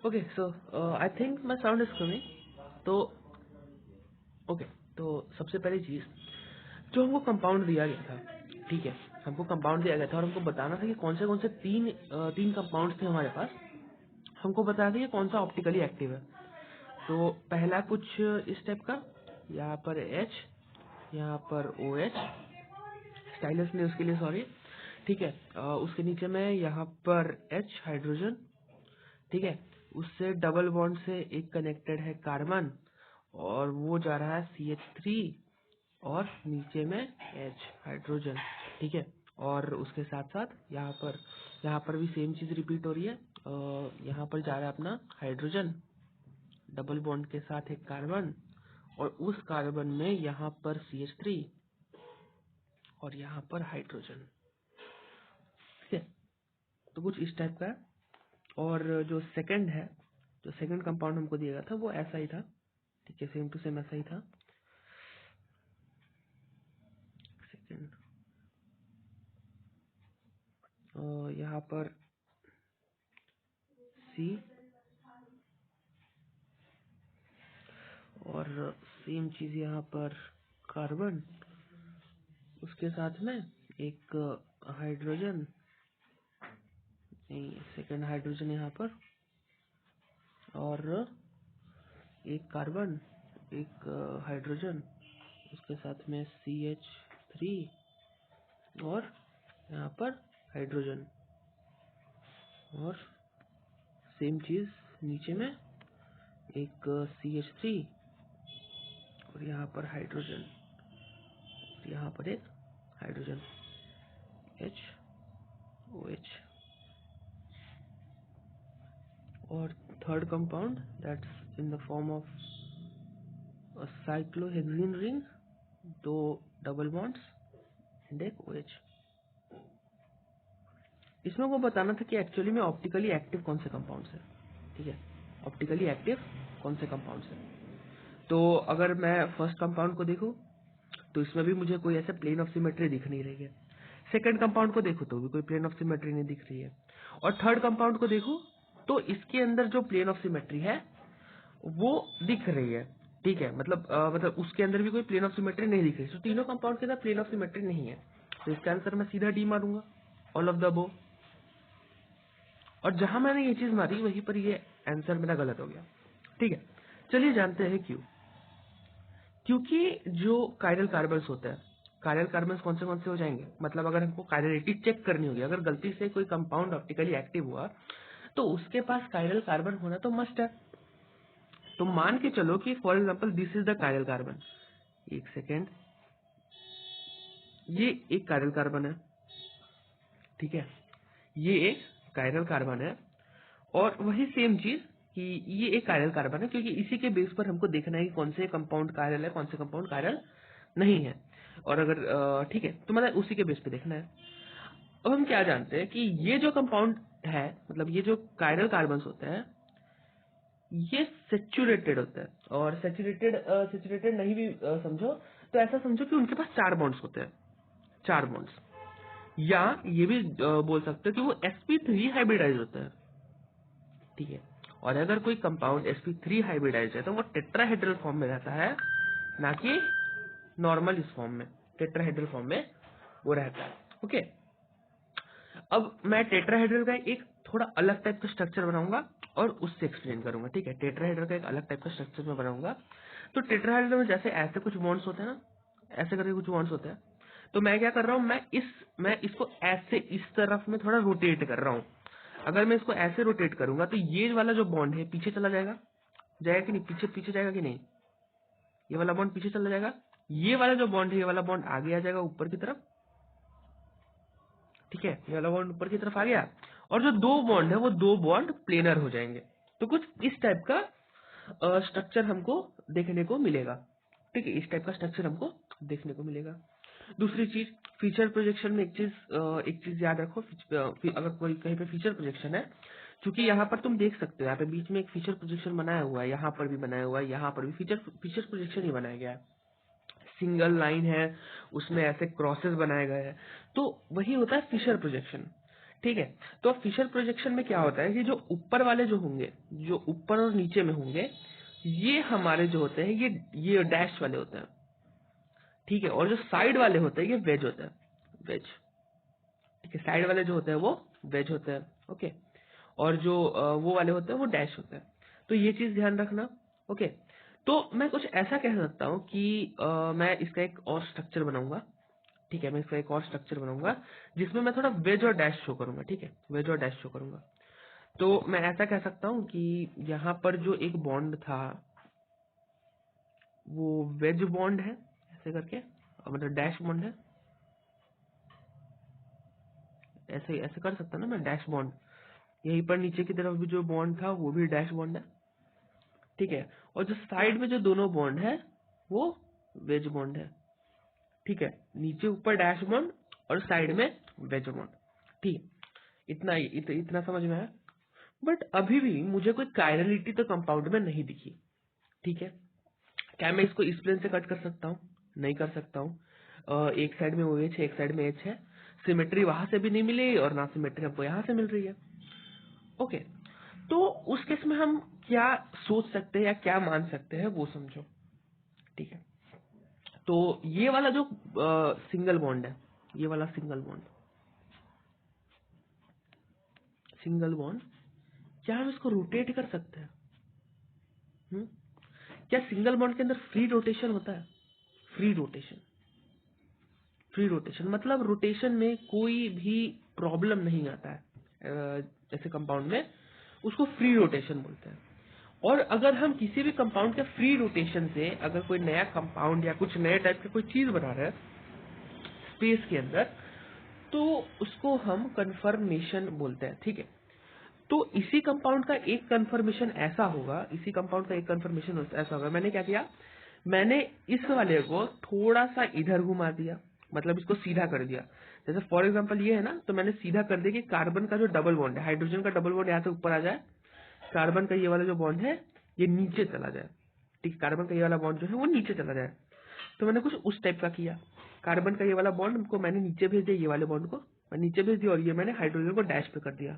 Okay, so I think my sound is coming. तो okay, तो सबसे पहली चीज, जो हमको कंपाउंड दिया गया था, ठीक है, हमको कंपाउंड दिया गया था और हमको बताना था कि कौन से तीन कंपाउंड थे हमारे पास। हमको बताया था कि कौन सा ऑप्टिकली एक्टिव है। तो पहला कुछ इस टाइप का, यहाँ पर H, यहाँ पर OH, स्टाइलस ने उसके लिए सॉरी, ठीक है। उसके नीचे में यहाँ पर H हाइड्रोजन, ठीक है। उससे डबल बॉन्ड से एक कनेक्टेड है कार्बन और वो जा रहा है CH3 और नीचे में H हाइड्रोजन, ठीक है। और उसके साथ साथ यहाँ पर भी सेम चीज रिपीट हो रही है। यहाँ पर जा रहा है अपना हाइड्रोजन डबल बॉन्ड के साथ एक कार्बन और उस कार्बन में यहाँ पर CH3 और यहाँ पर हाइड्रोजन, ठीक है। तो कुछ इस टाइप का है। और जो सेकंड है, जो सेकंड कंपाउंड हमको दिया गया था वो ऐसा ही था, ठीक है, सेम टू सेम ऐसा ही था। सेकंड यहाँ पर C और सेम चीज यहाँ पर कार्बन, उसके साथ में एक हाइड्रोजन, सेकंड हाइड्रोजन यहाँ पर और एक कार्बन, एक हाइड्रोजन, उसके साथ में CH3 और यहाँ पर हाइड्रोजन और सेम चीज नीचे में एक CH3 और यहाँ पर हाइड्रोजन, यहाँ पर एक हाइड्रोजन HOH। और third compound that's in the form of cyclohexene ring, दो डबल बॉन्ड्स एंड एक OH। इसमें वो बताना था कि एक्चुअली में ऑप्टिकली एक्टिव कौन से कंपाउंड है, ठीक है, ऑप्टिकली एक्टिव कौन से कंपाउंड है। तो अगर मैं फर्स्ट कंपाउंड को देखूं तो इसमें भी मुझे कोई ऐसे प्लेन ऑफ सिमेट्री दिख नहीं रही है। सेकंड कंपाउंड को देखो तो भी कोई प्लेन ऑफ सिमेट्री नहीं दिख रही है। और थर्ड कंपाउंड को देखो तो इसके अंदर जो प्लेन ऑफ सिमेट्री है वो दिख रही है, ठीक है। मतलब उसके अंदर भी कोई प्लेन ऑफ सिमेट्री नहीं दिख रही। तो तीनों कंपाउंड के अंदर प्लेन ऑफ सिमेट्री नहीं है, तो इसका आंसर मैं सीधा डी मारूंगा, ऑल ऑफ द अबव। और जहां मैंने ये चीज मारी वहीं पर ये आंसर मेरा गलत हो गया, ठीक है। चलिए जानते हैं क्यों। क्योंकि जो कायरल कार्बन्स होते हैं, कायरल कार्बन्स कौन से हो जाएंगे, मतलब अगर हमको कायरलिटी चेक करनी होगी, अगर गलती से कोई कंपाउंड ऑप्टिकली एक्टिव हुआ तो उसके पास कायरल कार्बन होना तो मस्ट है। तो मान के चलो कि for example this is the chiral carbon, एक सेकेंड, ये एक कायरल कार्बन है, ठीक है, ये एक कायरल कार्बन है। और वही सेम चीज कि ये एक कायरल कार्बन है, क्योंकि इसी के बेस पर हमको देखना है कि कौन से कंपाउंड कायरल है, कौन से कंपाउंड कायरल नहीं है। और अगर ठीक है, तो मतलब उसी के बेस पे देखना है। अब हम क्या जानते हैं कि ये जो कंपाउंड है, मतलब ये जो कायरल कार्बन्स होते हैं, ये सेचुरेटेड होता है। और सेचुरेटेड नहीं भी समझो तो ऐसा समझो कि उनके पास 4 बॉन्ड्स होते हैं, 4 बॉन्ड्स। या ये भी बोल सकते हो कि वो sp3 हाइब्रिडाइज होता है, ठीक है। और अगर कोई कंपाउंड sp3 हाइब्रिडाइज है तो वो टेट्राहेड्रल फॉर्म में रहता है, ना कि नॉर्मल इस फॉर्म में, टेट्राहेड्रल फॉर्म में वो रहता है। ओके, अब मैं टेट्राहेड्रल का एक थोड़ा अलग टाइप का स्ट्रक्चर बनाऊंगा और उससे एक्सप्लेन करूंगा, ठीक है। टेट्राहेड्रल का एक अलग टाइप का स्ट्रक्चर मैं बनाऊंगा। तो टेट्राहेड्रल में जैसे ऐसे कुछ बॉन्ड्स होते हैं ना, ऐसे करके कुछ बॉन्ड्स होते हैं, तो मैं क्या कर रहा हूँ, मैं इसको ऐसे इस तरफ में थोड़ा रोटेट कर रहा हूँ। अगर मैं इसको ऐसे रोटेट करूंगा तो ये वाला जो बॉन्ड है पीछे चला जाएगा, जाएगा कि नहीं, पीछे पीछे जाएगा कि नहीं, ये वाला बॉन्ड पीछे चला जाएगा। ये वाला जो बॉन्ड है, ये वाला बॉन्ड आगे आ जाएगा ऊपर की तरफ, ठीक है, ये वाला बॉन्ड ऊपर की तरफ आ गया। और जो दो बॉन्ड है वो दो बॉन्ड प्लेनर हो जाएंगे। तो कुछ इस टाइप का स्ट्रक्चर हमको देखने को मिलेगा, ठीक है, इस टाइप का स्ट्रक्चर हमको देखने को मिलेगा। दूसरी चीज, फीचर प्रोजेक्शन में एक चीज याद रखो, अगर कोई कहीं पे फीचर प्रोजेक्शन है, क्योंकि यहाँ पर तुम देख सकते हो, यहाँ पे बीच में एक फीचर प्रोजेक्शन बनाया हुआ है, यहाँ पर भी बनाया हुआ है, यहाँ पर भी फीचर प्रोजेक्शन ही बनाया गया है। सिंगल लाइन है, उसमें ऐसे क्रॉसेस बनाए गए हैं, तो वही होता है फिशर प्रोजेक्शन, ठीक है। तो अब फिशर प्रोजेक्शन में क्या होता है कि जो ऊपर वाले जो होंगे, जो ऊपर और नीचे में होंगे, ये हमारे जो होते हैं ये डैश वाले होते हैं, ठीक है। और जो साइड वाले होते हैं ये वेज होते हैं, वेज, ठीक है। साइड वाले जो होते हैं वो वेज होते हैं, ओके। और जो वो वाले होते हैं वो डैश होते हैं। तो ये चीज ध्यान रखना, ओके। तो मैं कुछ ऐसा कह सकता हूँ कि मैं इसका एक और स्ट्रक्चर बनाऊंगा, ठीक है। मैं इसका एक और स्ट्रक्चर बनाऊंगा जिसमें मैं थोड़ा वेज और डैश शो करूंगा, ठीक है। वेज और डैश शो करूंगा। तो मैं ऐसा कह सकता हूँ कि यहाँ पर जो एक बॉन्ड था वो वेज बॉन्ड है, ऐसे करके, मतलब डैश बॉन्ड है, ऐसे ऐसे कर सकता ना मैं, डैश बॉन्ड। यहीं पर नीचे की तरफ भी जो बॉन्ड था वो भी डैश बॉन्ड है, ठीक है। और जो साइड में जो दोनों बॉन्ड है वो वेज बॉन्ड है, ठीक है। नीचे ऊपर डैश बॉन्ड और साइड में वेज बॉन्ड, ठीक। इतना समझ में आया। बट अभी भी मुझे कोई कायरलिटी तो कंपाउंड में नहीं दिखी, ठीक है। क्या मैं इसको इस प्लेन से कट कर सकता हूँ? नहीं कर सकता हूँ। एक साइड में ओ एच है, एक साइड में एच है, सिमेट्री वहां से भी नहीं मिली और ना सिमेट्री हमको यहाँ से मिल रही है, ओके। तो उस केस में हम क्या सोच सकते हैं या क्या मान सकते हैं वो समझो, ठीक है। तो ये वाला जो सिंगल बॉन्ड है, ये वाला सिंगल बॉन्ड, क्या हम इसको रोटेट कर सकते हैं? हम्म? क्या सिंगल बॉन्ड के अंदर फ्री रोटेशन होता है? फ्री रोटेशन, फ्री रोटेशन मतलब रोटेशन में कोई भी प्रॉब्लम नहीं आता है, जैसे कंपाउंड में उसको फ्री रोटेशन बोलते हैं। और अगर हम किसी भी कंपाउंड के फ्री रोटेशन से अगर कोई नया कंपाउंड या कुछ नए टाइप की कोई चीज बना रहे हैं स्पेस के अंदर, तो उसको हम कंफर्मेशन बोलते हैं, ठीक है। तो इसी कंपाउंड का एक कंफर्मेशन ऐसा होगा, इसी कंपाउंड का एक कंफर्मेशन ऐसा होगा, मैंने क्या किया, मैंने इस वाले को थोड़ा सा इधर घुमा दिया, मतलब इसको सीधा कर दिया। जैसे फॉर एग्जांपल ये है ना, तो मैंने सीधा कर दिया कि कार्बन का जो डबल बॉन्ड है, हाइड्रोजन का डबल बॉन्ड यहाँ से ऊपर आ जाए, कार्बन का ये वाला जो बॉन्ड है ये नीचे चला जाए, ठीक। कार्बन का ये वाला बॉन्ड जो है वो नीचे चला जाए। तो मैंने कुछ उस टाइप का किया, कार्बन का ये वाला बॉन्ड को मैंने नीचे भेज दिया, ये वाले बॉन्ड को मैं नीचे भेज दिया, और ये मैंने हाइड्रोजन को डैश पे कर दिया,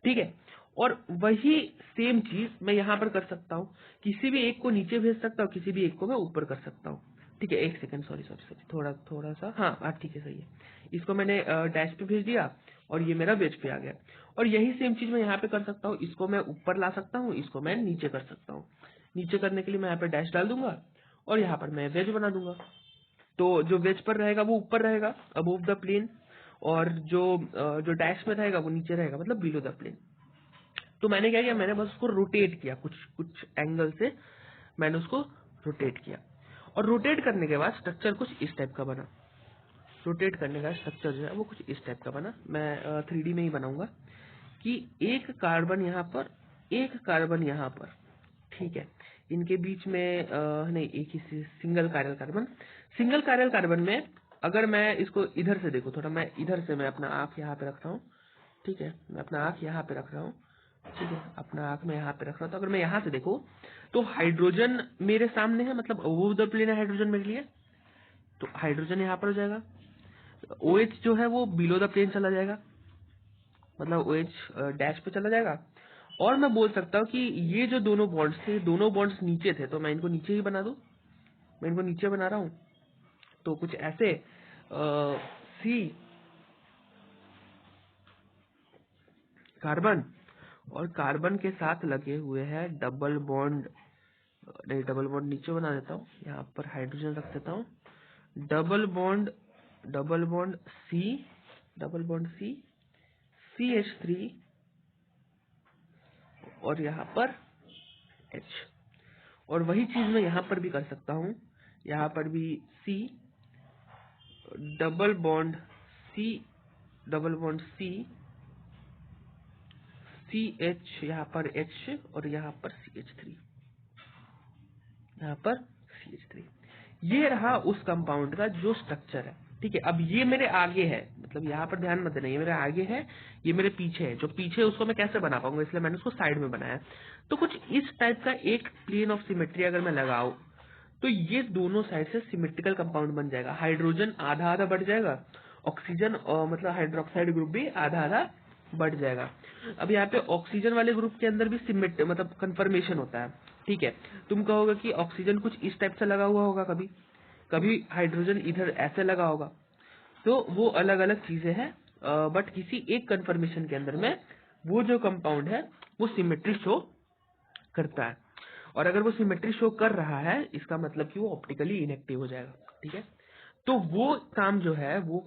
ठीक है। और वही सेम चीज मैं यहाँ पर कर सकता हूँ, किसी भी एक को नीचे भेज सकता हूँ, किसी भी एक को मैं ऊपर कर सकता हूँ, ठीक है। एक सेकंड, सॉरी सॉरी सॉरी, थोड़ा थोड़ा सा, हाँ ठीक है, सही है। इसको मैंने डैश पे भेज दिया और ये मेरा वेज पे आ गया। और यही सेम चीज मैं यहाँ पे कर सकता हूँ, इसको मैं ऊपर ला सकता हूँ, इसको मैं नीचे कर सकता हूँ। नीचे करने के लिए मैं यहाँ पे डैश डाल दूंगा और यहाँ पर मैं वेज बना दूंगा। तो जो वेज पर रहेगा वो ऊपर रहेगा, अबोव द प्लेन, और जो डैश में रहेगा वो नीचे रहेगा, मतलब बिलो द प्लेन। तो मैंने क्या किया, मैंने बस उसको रोटेट किया, कुछ कुछ एंगल से मैंने उसको रोटेट किया। और रोटेट करने के बाद स्ट्रक्चर कुछ इस टाइप का बना। रोटेट करने का स्ट्रक्चर जो है वो कुछ इस टाइप का बना। मैं 3D में ही बनाऊंगा कि एक कार्बन यहाँ पर, एक कार्बन यहाँ पर, ठीक है। इनके बीच में नहीं, एक ही single chiral carbon, single chiral carbon में अगर मैं इसको इधर से देखूं, थोड़ा मैं इधर से मैं अपना आंख यहाँ पे रख रहा हूँ, ठीक है। मैं अपना आंख यहाँ पे रख रहा हूँ, ठीक है। अपना आंख में यहाँ पे रख रहा हूँ। तो अगर मैं यहाँ से देखूं तो हाइड्रोजन मेरे सामने है, मतलब अबोव द प्लेन है हाइड्रोजन मेरे लिए, तो हाइड्रोजन यहाँ पर हो जाएगा। OH जो है वो बिलो द प्लेन चला जाएगा, मतलब OH डैश पे चला जाएगा। और मैं बोल सकता हूँ कि ये जो दोनों बॉन्ड्स थे, दोनों बॉन्ड्स नीचे थे, तो मैं इनको नीचे ही बना दूं। मैं इनको नीचे बना रहा हूँ, तो कुछ ऐसे सी कार्बन, और कार्बन के साथ लगे हुए हैं डबल बॉन्ड, नहीं डबल बॉन्ड नीचे बना देता हूँ, यहाँ पर हाइड्रोजन रख देता हूँ, double bond, double bond C, double bond C, CH3, और यहाँ पर H। और वही चीज मैं यहाँ पर भी कर सकता हूँ, यहाँ पर भी C, double bond C, double bond C, CH, यहाँ पर H, और यहाँ पर CH3, यहाँ पर CH3। ये रहा उस कंपाउंड का जो स्ट्रक्चर है, ठीक है। अब ये मेरे आगे है, मतलब यहाँ पर ध्यान मत देना, ये मेरे आगे है, ये मेरे पीछे है। जो पीछे है उसको मैं कैसे बना पाऊंगा, इसलिए मैंने उसको साइड में बनाया। तो कुछ इस टाइप का एक प्लेन ऑफ सिमेट्री अगर मैं लगाऊं, तो ये दोनों साइड से सिमेट्रिकल कंपाउंड बन जाएगा। हाइड्रोजन आधा आधा बढ़ जाएगा ऑक्सीजन मतलब हाइड्रोक्साइड ग्रुप भी आधा आधा बढ़ जाएगा। अब यहाँ पे ऑक्सीजन वाले ग्रुप के अंदर भी सिमेट्री मतलब कन्फर्मेशन होता है, ठीक है। तुम कहोगे कि ऑक्सीजन कुछ इस टाइप से लगा हुआ होगा, कभी कभी हाइड्रोजन इधर ऐसे लगा होगा, तो वो अलग अलग चीजें हैं। बट किसी एक कन्फर्मेशन के अंदर में वो जो कंपाउंड है वो सिमेट्री शो करता है, और अगर वो सिमेट्री शो कर रहा है इसका मतलब कि वो ऑप्टिकली इनएक्टिव हो जाएगा, ठीक है। तो वो काम जो है वो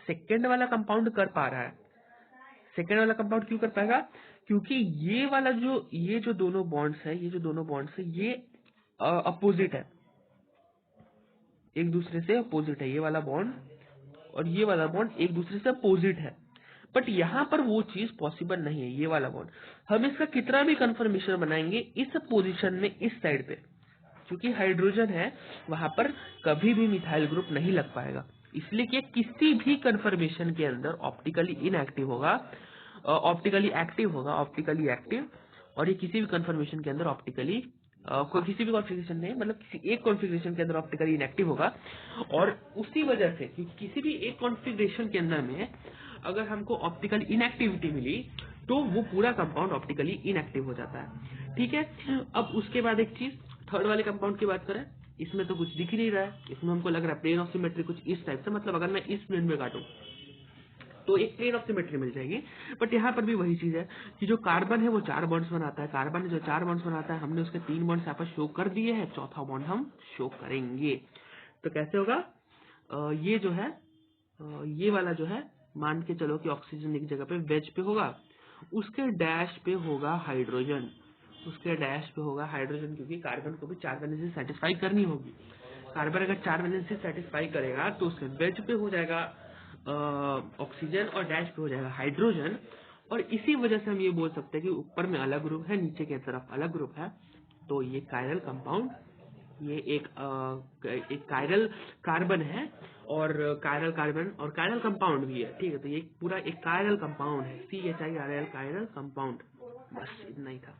सेकंड वाला कंपाउंड कर पा रहा है। सेकंड वाला कंपाउंड क्यों कर पाएगा? क्योंकि ये जो दोनों बॉन्ड्स है ये अपोजिट है, एक दूसरे से अपोजिट है। ये वाला बॉन्ड और ये वाला बॉन्ड एक दूसरे से अपोजिट है, बट यहाँ पर वो चीज पॉसिबल नहीं है। ये वाला बॉन्ड हम इसका कितना भी कंफर्मेशन बनाएंगे इस पोजीशन में, इस साइड पे क्योंकि हाइड्रोजन है वहां पर कभी भी मिथाइल ग्रुप नहीं लग पाएगा, इसलिए कि किसी भी कंफर्मेशन के अंदर ऑप्टिकली इनएक्टिव होगा, ऑप्टिकली एक्टिव होगा, ऑप्टिकली एक्टिव। और ये किसी भी कंफर्मेशन के अंदर ऑप्टिकली किसी भी कॉन्फ़िगरेशन नहीं, मतलब किसी एक कॉन्फ़िगरेशन के अंदर ऑप्टिकली इनएक्टिव होगा। और उसी वजह से कि किसी भी एक कॉन्फ़िगरेशन के अंदर में अगर हमको ऑप्टिकल इनएक्टिविटी मिली तो वो पूरा कंपाउंड ऑप्टिकली इनएक्टिव हो जाता है, ठीक है। अब उसके बाद एक चीज, थर्ड वाले कंपाउंड की बात करें, इसमें तो कुछ दिख ही नहीं रहा है। इसमें हमको लग रहा है प्लेन ऑफ सिमेट्री कुछ इस टाइप से, मतलब अगर मैं इस प्लेन में काटूं तो एक प्लेन ऑफ सिमेट्री मिल जाएगी। बट यहाँ पर भी वही चीज है कि जो कार्बन है वो 4 बॉन्ड्स बनाता है, कार्बन जो 4 बॉन्ड्स बनाता है हमने उसके 3 बॉन्ड्स यहाँ पर शो कर दिए हैं, चौथा बॉन्ड हम शो करेंगे। तो कैसे होगा? ये जो है ये वाला जो है, मान के चलो कि ऑक्सीजन एक जगह पे वेज पे होगा, उसके डैश पे होगा हाइड्रोजन, उसके डैश पे होगा हाइड्रोजन, क्योंकि कार्बन को भी 4 वैलेंसी सेटिस्फाई करनी होगी। कार्बन अगर 4 वैलेंसी सेटिस्फाई करेगा तो उसके वेज पे हो जाएगा ऑक्सीजन और डैश पे हो जाएगा हाइड्रोजन। और इसी वजह से हम ये बोल सकते हैं कि ऊपर में अलग ग्रुप है, नीचे की तरफ अलग ग्रुप है। तो ये कायरल कंपाउंड, ये एक कायरल कार्बन है और कायरल कार्बन और कायरल कंपाउंड भी है, ठीक है। तो ये पूरा एक कायरल कंपाउंड है, CHIRL कायरल कंपाउंड। बस इतना ही था।